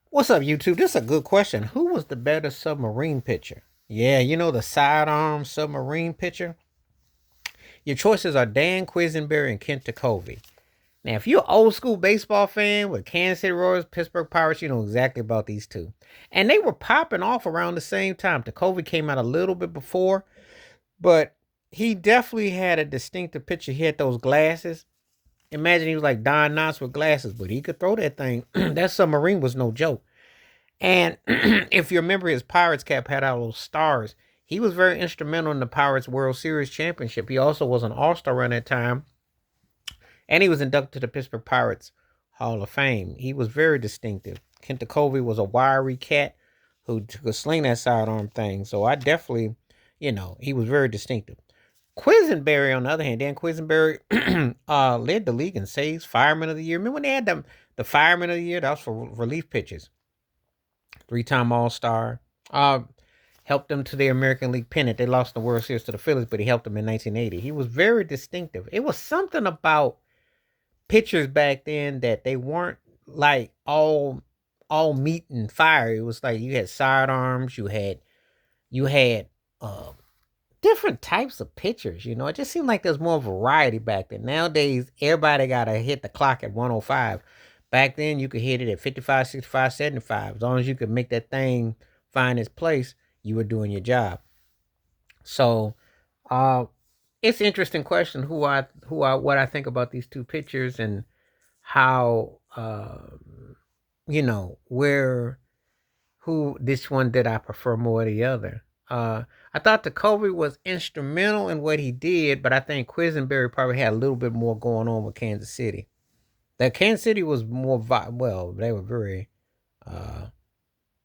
What's up, YouTube? This is a good question. Who was the better submarine pitcher? Yeah, the sidearm submarine pitcher. Your choices are Dan Quisenberry and Kent tekulve. Now, if you're an old school baseball fan with Kansas City Royals, Pittsburgh Pirates, you know exactly about these two. And they were popping off around the same time. tekulve came out a little bit before, but he definitely had a distinctive pitcher. He had those glasses. Imagine he was like Don Knotts with glasses, but he could throw that thing. That submarine was no joke. And if you remember, his Pirates cap had all those stars. He was very instrumental in the Pirates World Series championship. He also was an All-Star around that time, and he was inducted to the Pittsburgh Pirates Hall of Fame. He was very distinctive. Kent tekulve was a wiry cat who could sling that sidearm thing. So I definitely, he was very distinctive. Quisenberry, on the other hand, Dan Quisenberry led the league in saves, Fireman of the Year. Remember when they had the Fireman of the Year? That was for relief pitchers. Three-time All-Star. Uh, Helped them to the American League pennant. They lost the World Series to the Phillies, but he helped them in 1980. He was very distinctive. It was something about pitchers back then that they weren't like all meat and fire. It was like you had sidearms, you had uh different types of pitchers. It just seemed like there's more variety back then. Nowadays, everybody got to hit the clock at 105. Back then, you could hit it at 55, 65, 75. As long as you could make that thing find its place, you were doing your job. So, uh, it's an interesting question what I think about these two pitchers and how where who this one did I prefer more than the other. I thought tekulve was instrumental in what he did, but I think Quisenberry probably had a little bit more going on with Kansas City. That Kansas City was more they were very uh,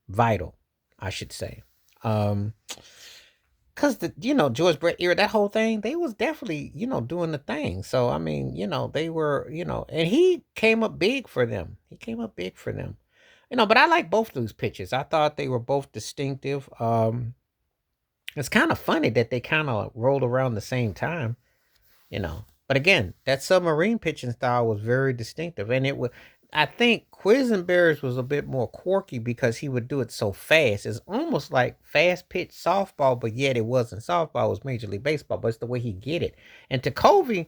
vital, I should say. Um, Cause George Brett era, that whole thing, they was definitely doing the thing. So I mean, they were and he came up big for them. He came up big for them. But I like both those pitches. I thought they were both distinctive. It's kind of funny that they kind of rolled around the same time, you know. But again, that submarine pitching style was very distinctive, and it was. I think Quisenberry's was a bit more quirky because he would do it so fast. It's almost like fast pitch softball, but yet it wasn't softball. It was Major League Baseball, but it's the way he get it. And tekulve,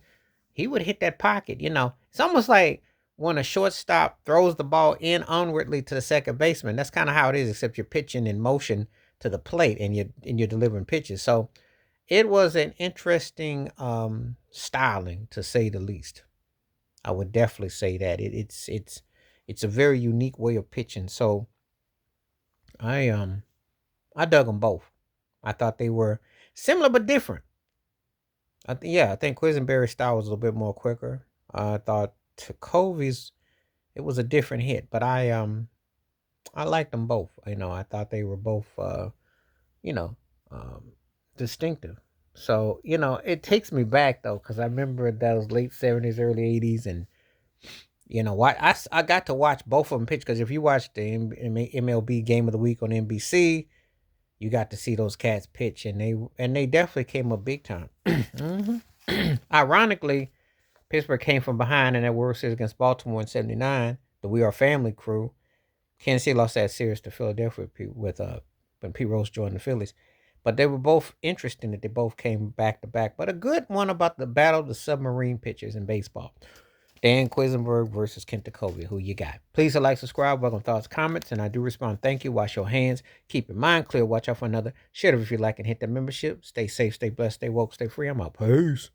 he would hit that pocket. It's almost like when a shortstop throws the ball in onwardly to the second baseman. That's kind of how it is, except you're pitching in motion to the plate and you're delivering pitches. So it was an interesting styling, to say the least. I would definitely say that it's a very unique way of pitching. So I I dug them both. I thought they were similar but different. I think Quisenberry's style was a little bit more quicker. I thought tekulve's, it was a different hit, but I liked them both. I thought they were both you know um, distinctive. So it takes me back though, because I remember those late '70s, early '80s, and why I got to watch both of them pitch. Because if you watch the MLB Game of the Week on NBC, you got to see those cats pitch, and they definitely came up big time. Ironically, Pittsburgh came from behind in that World Series against Baltimore in '79. The We Are Family crew. Kansas City lost that series to Philadelphia with when Pete Rose joined the Phillies. But they were both interesting that they both came back to back. But a good one about the battle of the submarine pitchers in baseball. Dan Quisenberg versus Kent tekulve. Who you got? Please like, subscribe, welcome thoughts, comments, and I do respond. Thank you. Wash your hands. Keep your mind clear. Watch out for another. Share it if you like and hit that membership. Stay safe, stay blessed, stay woke, stay free. I'm out. Peace.